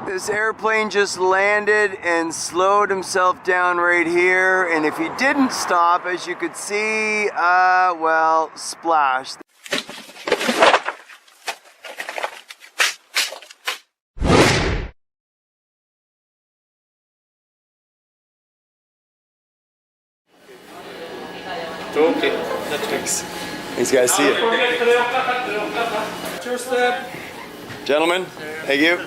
This airplane just landed and slowed himself down right here, and if he didn't stop, as you could see, well, splash. Okay, that fix. These guys see it. Cheers, step. Gentlemen, thank you.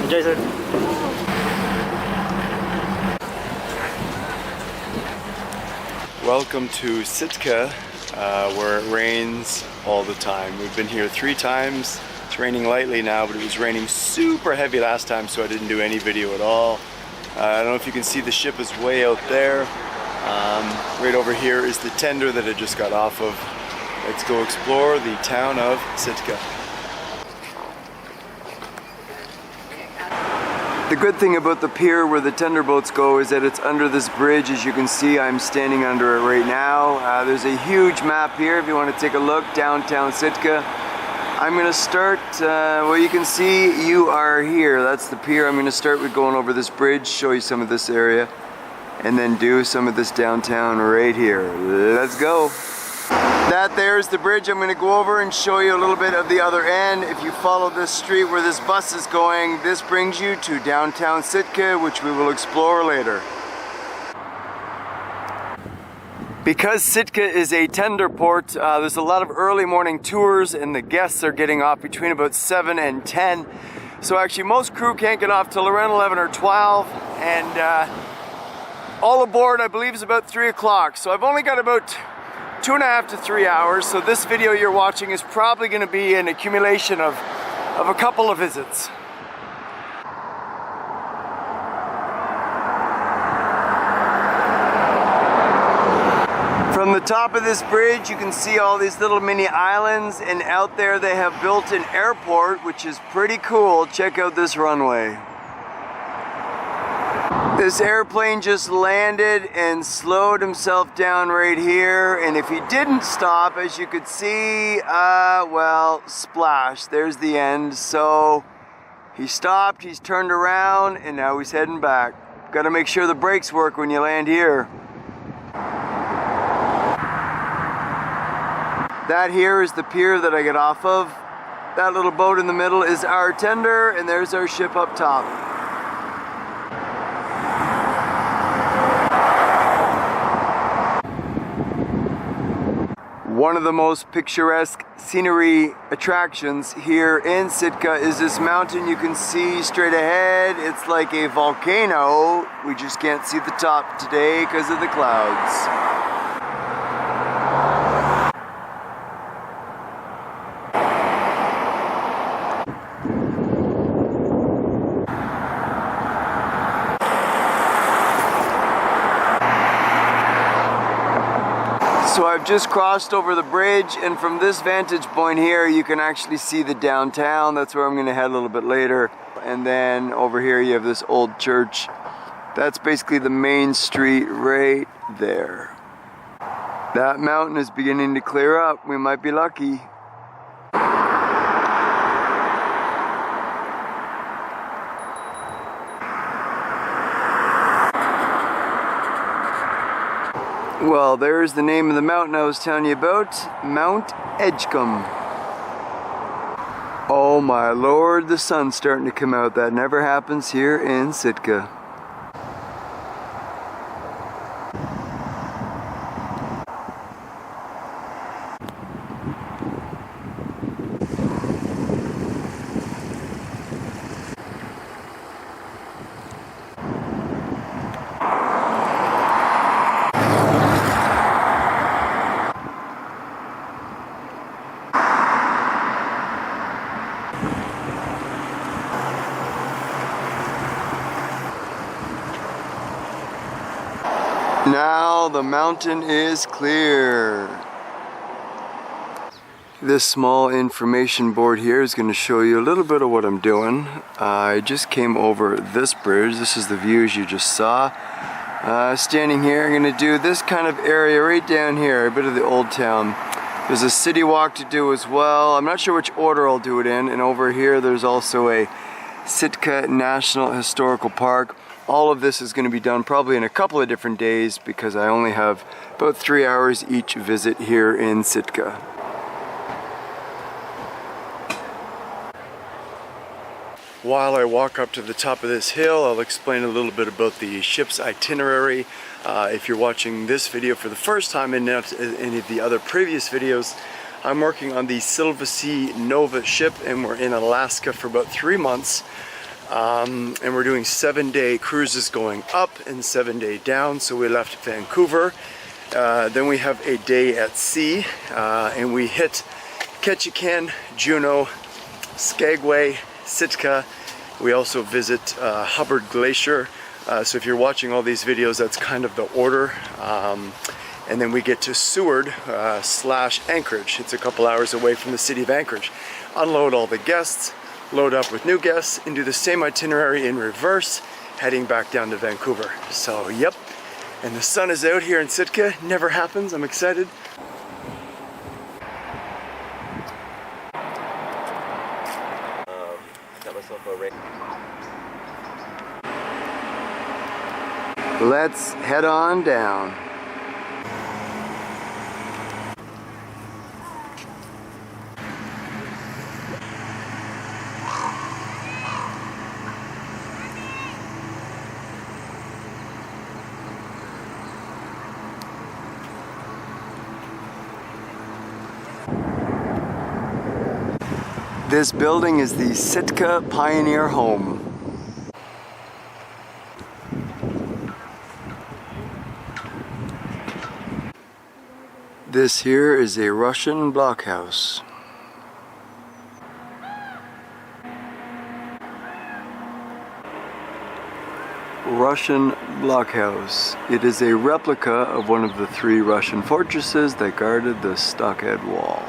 Enjoy, sir. Welcome to Sitka, where it rains all the time. We've been here 3 times. It's raining lightly now, but it was raining super heavy last time, so I didn't do any video at all. I don't know if you can see the ship is way out there. Right over here is the tender that I just got off of. Let's go explore the town of Sitka. The good thing about the pier where the tender boats go is that it's under this bridge. As you can see, I'm standing under it right now. There's a huge map here if you want to take a look, downtown Sitka. I'm going to start, well, you can see you are here. That's the pier. I'm going to start with going over this bridge, show you some of this area, and then do some of this downtown right here. Let's go. That there's the bridge. I'm going to go over and show you a little bit of the other end. If you follow this street where this bus is going, this brings you to downtown Sitka, which we will explore later. Because Sitka is a tender port, there's a lot of early morning tours and the guests are getting off between about 7 and 10. So actually most crew can't get off till around 11 or 12, and all aboard I believe is about 3 o'clock. So I've only got about 2.5 to 3 hours, so this video you're watching is probably going to be an accumulation of a couple of visits. From the top of this bridge you can see all these little mini islands, and out there they have built an airport, which is pretty cool. Check out this runway. This airplane just landed and slowed himself down right here, and if he didn't stop, as you could see, well, splash, there's the end. So he stopped, he's turned around, and now he's heading back. Got to make sure the brakes work when you land here. That here is the pier that I get off of. That little boat in the middle is our tender, and there's our ship up top. One of the most picturesque scenery attractions here in Sitka is this mountain you can see straight ahead. It's like a volcano. We just can't see the top today because of the clouds. So I've just crossed over the bridge, and from this vantage point here you can actually see the downtown. That's where I'm going to head a little bit later. And then over here you have this old church. That's basically the main street right there. That mountain is beginning to clear up. We might be lucky. Well, there's the name of the mountain I was telling you about, Mount Edgecombe. Oh my lord, the sun's starting to come out. That never happens here in Sitka. Now the mountain is clear. This small information board here is going to show you a little bit of what I'm doing. I just came over this bridge. This is the views you just saw. Standing here, I'm going to do this kind of area right down here, a bit of the old town. There's a city walk to do as well. I'm not sure which order I'll do it in. And over here there's also a Sitka National Historical Park. All of this is going to be done probably in a couple of different days because I only have about 3 hours each visit here in Sitka. While I walk up to the top of this hill, I'll explain a little bit about the ship's itinerary. If you're watching this video for the first time and not any of the other previous videos, I'm working on the Silver Sea Nova ship and we're in Alaska for about 3 months. And we're doing 7-day cruises going up and 7-day down. So we left Vancouver, then we have a day at sea and we hit Ketchikan, Juneau, Skagway, Sitka. We also visit Hubbard Glacier. So if you're watching all these videos, that's kind of the order. And then we get to Seward / Anchorage. It's a couple hours away from the city of Anchorage. Unload all the guests, load up with new guests, and do the same itinerary in reverse, heading back down to Vancouver. So yep, and the sun is out here in Sitka. Never happens. I'm excited. Let's head on down. This building is the Sitka Pioneer Home. This here is a Russian blockhouse. Russian blockhouse. It is a replica of one of the 3 Russian fortresses that guarded the stockade wall.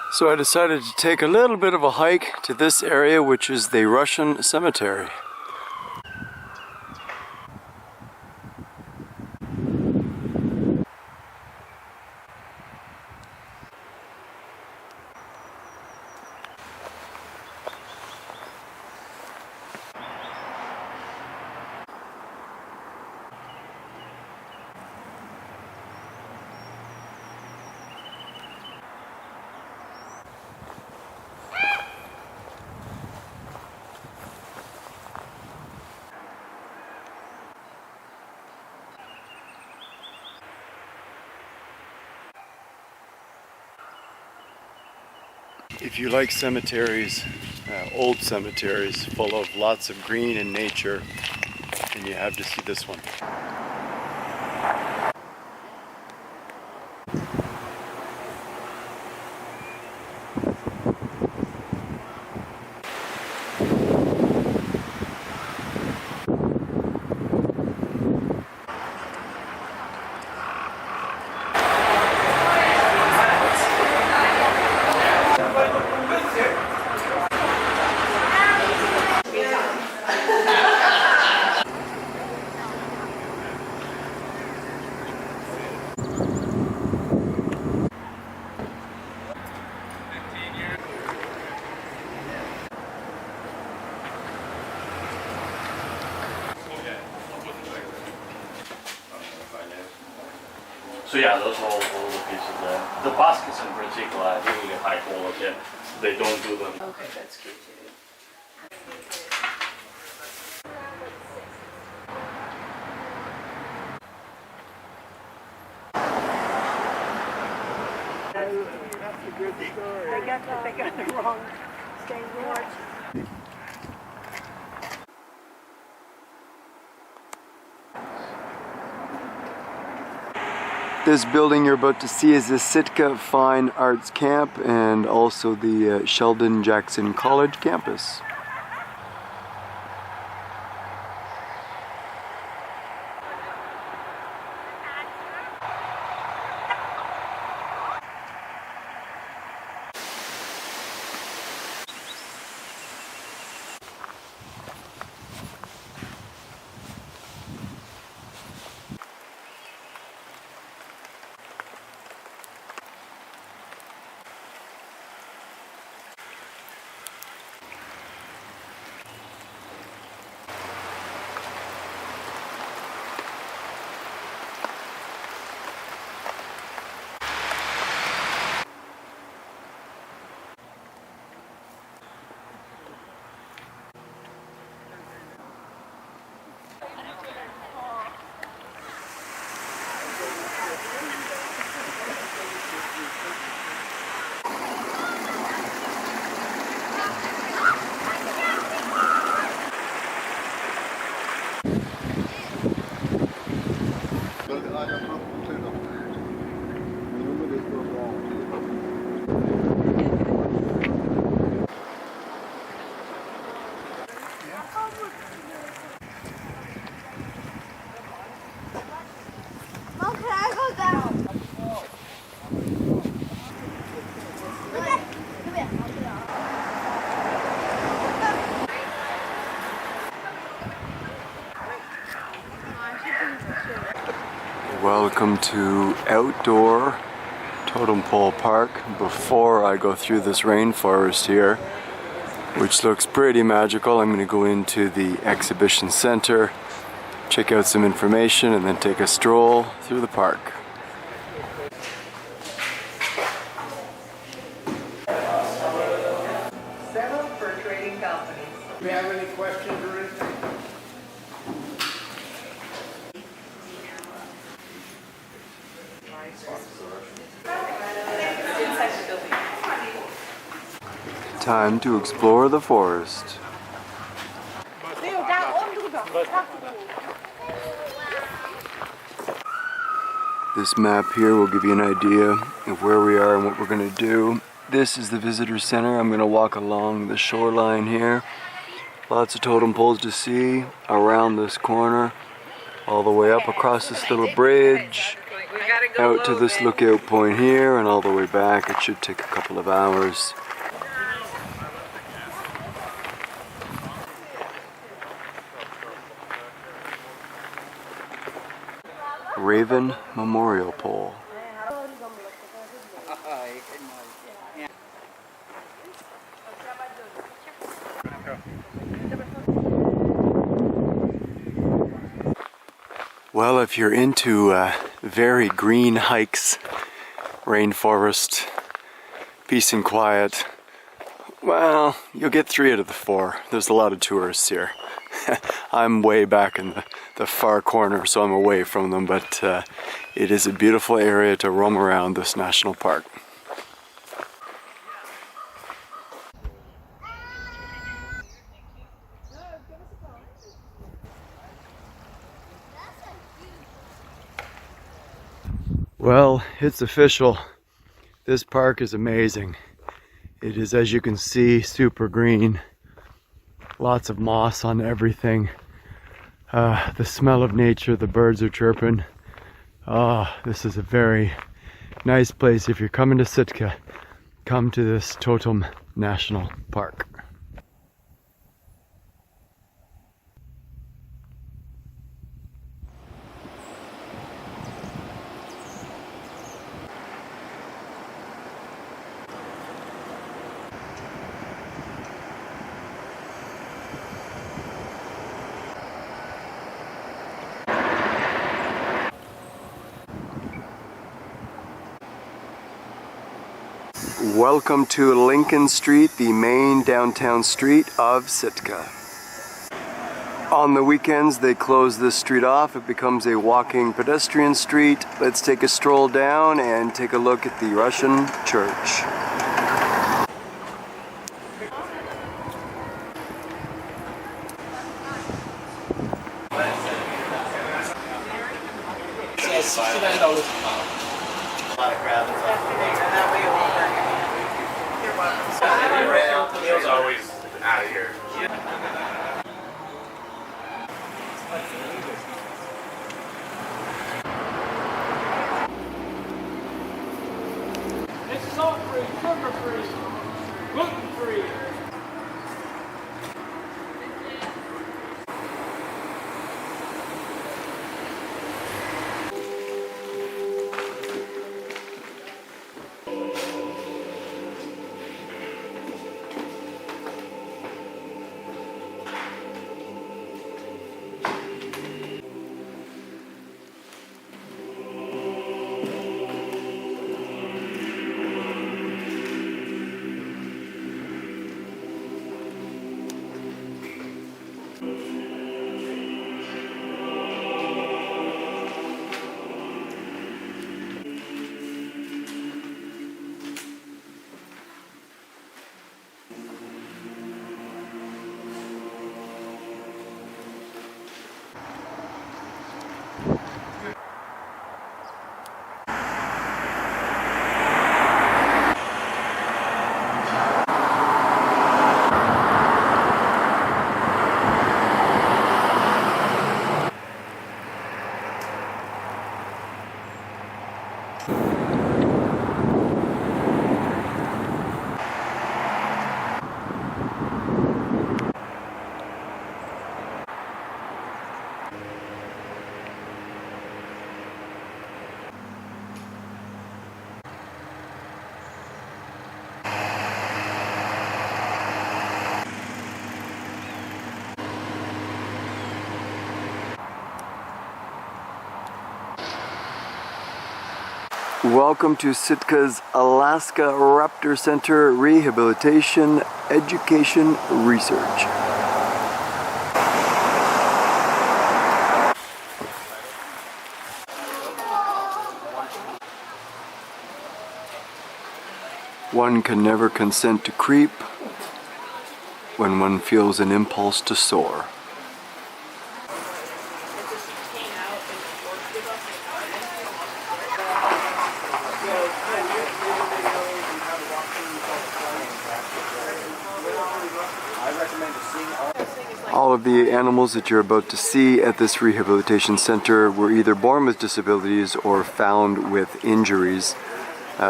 So I decided to take a little bit of a hike to this area, which is the Russian cemetery. If you like cemeteries, old cemeteries full of lots of green and nature, then you have to see this one. So yeah, those are all the pieces there. The baskets in particular are really high quality. They don't do them. Okay, that's cute too. That's a good story. They got the wrong state watch. This building you're about to see is the Sitka Fine Arts Camp and also the Sheldon Jackson College campus. Welcome to Outdoor Totem Pole Park. Before I go through this rainforest here, which looks pretty magical, I'm going to go into the exhibition center, check out some information, and then take a stroll through the park. Settled for trading companies. Do you have any questions or anything? Time to explore the forest. This map here will give you an idea of where we are and what we're going to do. This is the visitor center. I'm going to walk along the shoreline here. Lots of totem poles to see around this corner, all the way up across this little bridge, out to this lookout point here, and all the way back. It should take a couple of hours. Raven Memorial Pole. Well, if you're into very green hikes, rainforest, peace and quiet, well, you'll get 3 out of the 4. There's a lot of tourists here. I'm way back in the far corner, so I'm away from them, but it is a beautiful area to roam around this national park. Well, it's official. This park is amazing. It is, as you can see, super green. Lots of moss on everything. The smell of nature, the birds are chirping. This is a very nice place. If you're coming to Sitka, come to this Totem National Park. Welcome to Lincoln Street, the main downtown street of Sitka. On the weekends they close this street off. It becomes a walking pedestrian street. Let's take a stroll down and take a look at the Russian church. $69. lot of crab and stuff. And that way it won't hurt you. You're welcome. Neil's always out of here. It's salt free, sugar free, gluten free. Welcome to Sitka's Alaska Raptor Center Rehabilitation Education Research. One can never consent to creep when one feels an impulse to soar. All of the animals that you're about to see at this rehabilitation center were either born with disabilities or found with injuries.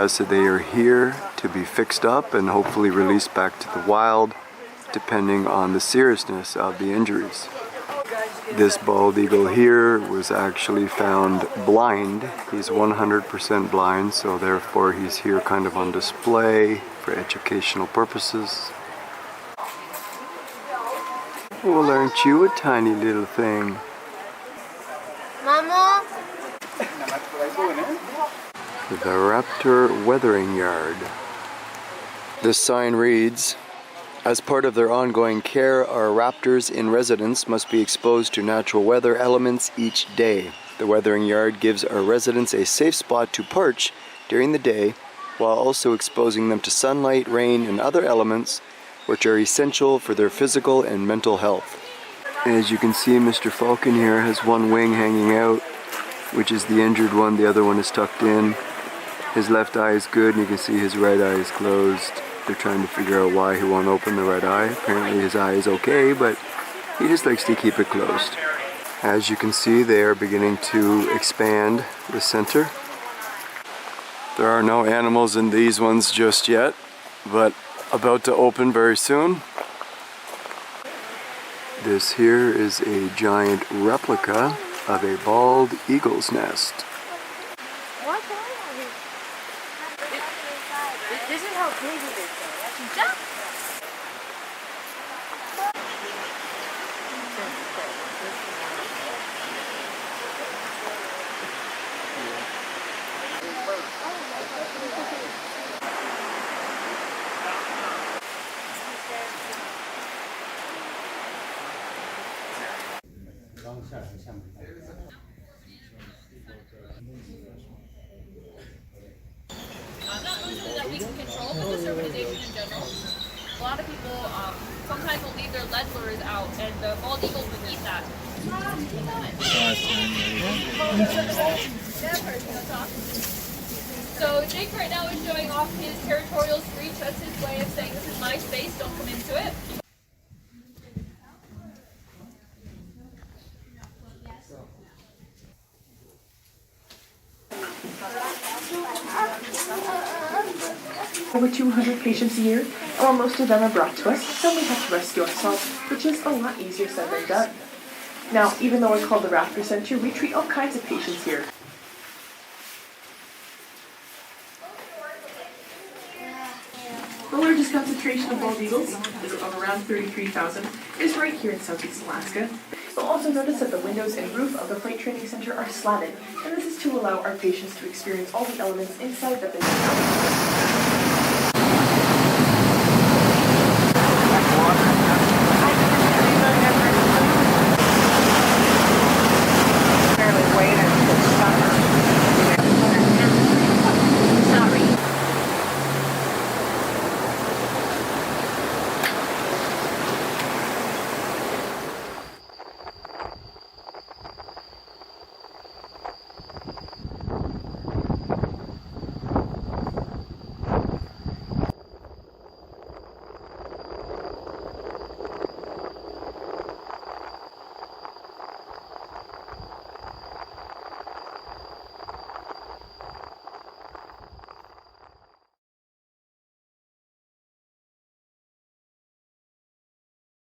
So they are here to be fixed up and hopefully released back to the wild, depending on the seriousness of the injuries. This bald eagle here was actually found blind. He's 100% blind, so therefore he's here kind of on display for educational purposes. Well, aren't you a tiny little thing? Mama? The Raptor Weathering Yard. This sign reads, as part of their ongoing care, our raptors in residence must be exposed to natural weather elements each day. The weathering yard gives our residents a safe spot to perch during the day, while also exposing them to sunlight, rain, and other elements which are essential for their physical and mental health. As you can see, Mr. Falcon here has one wing hanging out, which is the injured one. The other one is tucked in. His left eye is good, and you can see his right eye is closed. They're trying to figure out why he won't open the right eye. Apparently his eye is okay, but he just likes to keep it closed. As you can see, they are beginning to expand the center. There are no animals in these ones just yet, but about to open very soon. This here is a giant replica of a bald eagle's nest. What the hell? This is how big it is, though. I'm not really something that we can control for this organization in general. A lot of people sometimes will leave their lead lures out, and the bald eagles would eat that. So Jake right now is showing off his territorial screech. That's his way of saying this is my space, don't come into it. Over 200 patients a year, and while most of them are brought to us, some we have to rescue ourselves, which is a lot easier said than done. Now, even though we're called the Raptor Center, we treat all kinds of patients here. The largest concentration of bald eagles, of around 33,000, is right here in Southeast Alaska. You'll also notice that the windows and roof of the Flight Training Center are slatted, and this is to allow our patients to experience all the elements inside the building.